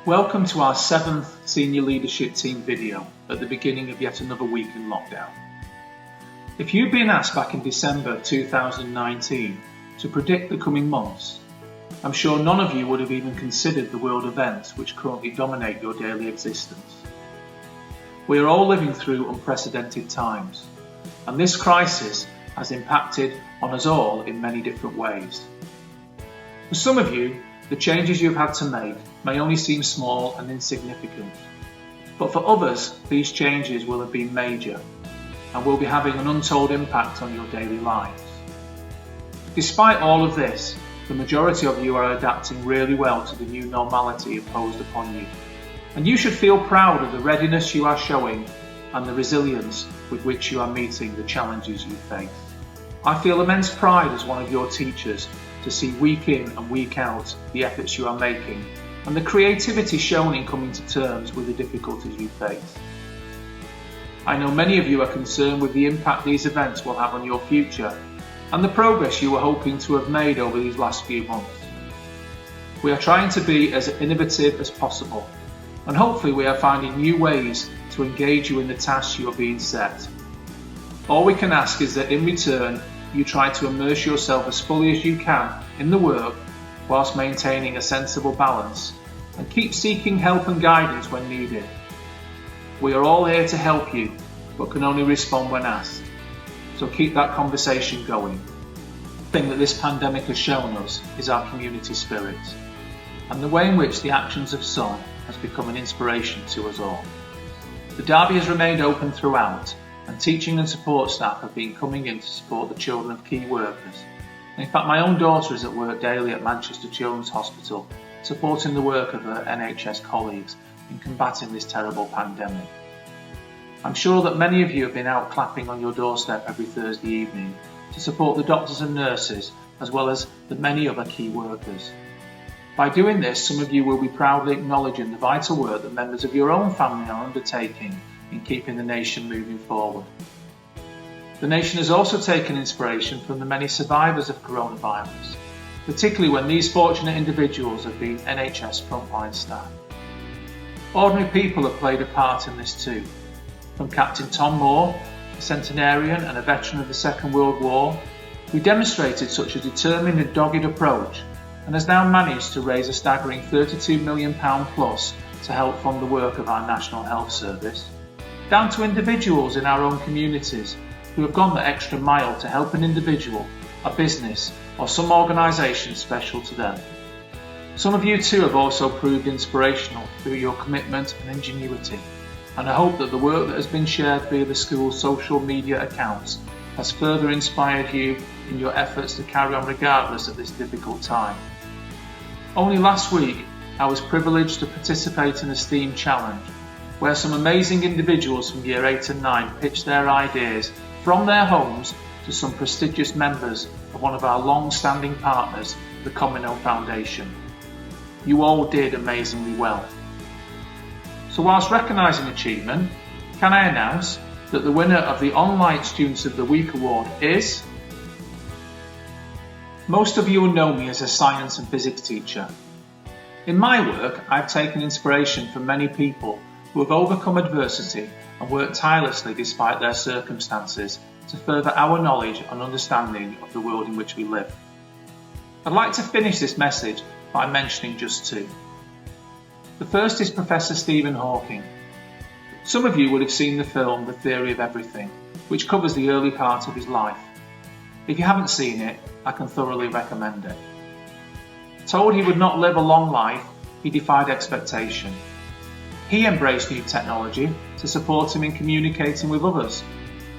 Welcome to our 7th Senior Leadership Team video at the beginning of yet another week in lockdown. If you'd been asked back in December 2019 to predict the coming months, I'm sure none of you would have even considered the world events which currently dominate your daily existence. We are all living through unprecedented times, and this crisis has impacted on us all in many different ways. For some of you, the changes you've had to make may only seem small and insignificant, but for others, these changes will have been major and will be having an untold impact on your daily lives. Despite all of this, the majority of you are adapting really well to the new normality imposed upon you, and you should feel proud of the readiness you are showing and the resilience with which you are meeting the challenges you face. I feel immense pride as one of your teachers to see week in and week out the efforts you are making and the creativity shown in coming to terms with the difficulties you face. I know many of you are concerned with the impact these events will have on your future and the progress you were hoping to have made over these last few months. We are trying to be as innovative as possible, and hopefully we are finding new ways to engage you in the tasks you are being set. All we can ask is that in return, you try to immerse yourself as fully as you can in the work whilst maintaining a sensible balance, and keep seeking help and guidance when needed. We are all here to help you, but can only respond when asked. So keep that conversation going. The thing that this pandemic has shown us is our community spirit, and the way in which the actions of some has become an inspiration to us all. The Derby has remained open throughout, and teaching and support staff have been coming in to support the children of key workers. In fact, my own daughter is at work daily at Manchester Children's Hospital, supporting the work of her NHS colleagues in combating this terrible pandemic. I'm sure that many of you have been out clapping on your doorstep every Thursday evening to support the doctors and nurses, as well as the many other key workers. By doing this, some of you will be proudly acknowledging the vital work that members of your own family are undertaking in keeping the nation moving forward. The nation has also taken inspiration from the many survivors of coronavirus, particularly when these fortunate individuals have been NHS frontline staff. Ordinary people have played a part in this too, from Captain Tom Moore, a centenarian and a veteran of the Second World War, who demonstrated such a determined and dogged approach and has now managed to raise a staggering £32 million plus to help fund the work of our National Health Service, down to individuals in our own communities who have gone the extra mile to help an individual, a business, or some organisation special to them. Some of you too have also proved inspirational through your commitment and ingenuity, and I hope that the work that has been shared via the school's social media accounts has further inspired you in your efforts to carry on regardless of this difficult time. Only last week, I was privileged to participate in a STEAM challenge, where some amazing individuals from Year 8 and 9 pitched their ideas from their homes to some prestigious members of one of our long-standing partners, the Comino Foundation. You all did amazingly well. So whilst recognising achievement, can I announce that the winner of the Online Students of the Week award is... Most of you will know me as a science and physics teacher. In my work, I've taken inspiration from many people who have overcome adversity and worked tirelessly despite their circumstances to further our knowledge and understanding of the world in which we live. I'd like to finish this message by mentioning just two. The first is Professor Stephen Hawking. Some of you would have seen the film The Theory of Everything, which covers the early part of his life. If you haven't seen it, I can thoroughly recommend it. Told he would not live a long life, he defied expectation. He embraced new technology to support him in communicating with others,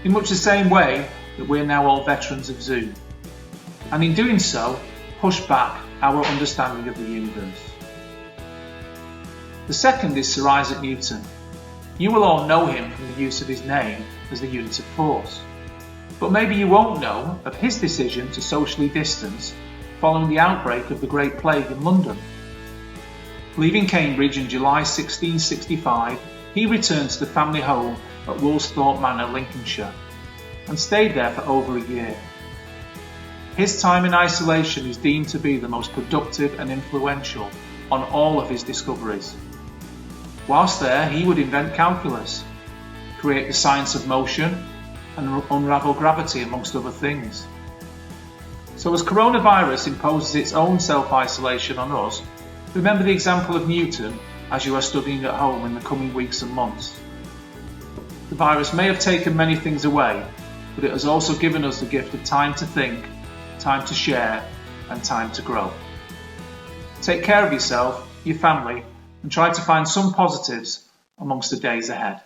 in much the same way that we're now all veterans of Zoom, and in doing so, pushed back our understanding of the universe. The second is Sir Isaac Newton. You will all know him from the use of his name as the unit of force, but maybe you won't know of his decision to socially distance following the outbreak of the Great Plague in London. Leaving Cambridge in July 1665, he returned to the family home at Woolsthorpe Manor, Lincolnshire, and stayed there for over a year. His time in isolation is deemed to be the most productive and influential on all of his discoveries, Whilst there, he would invent calculus, create the science of motion, and unravel gravity, amongst other things. So as coronavirus imposes its own self-isolation on us, remember the example of Newton as you are studying at home in the coming weeks and months. The virus may have taken many things away, but it has also given us the gift of time to think, time to share, and time to grow. Take care of yourself, your family, and try to find some positives amongst the days ahead.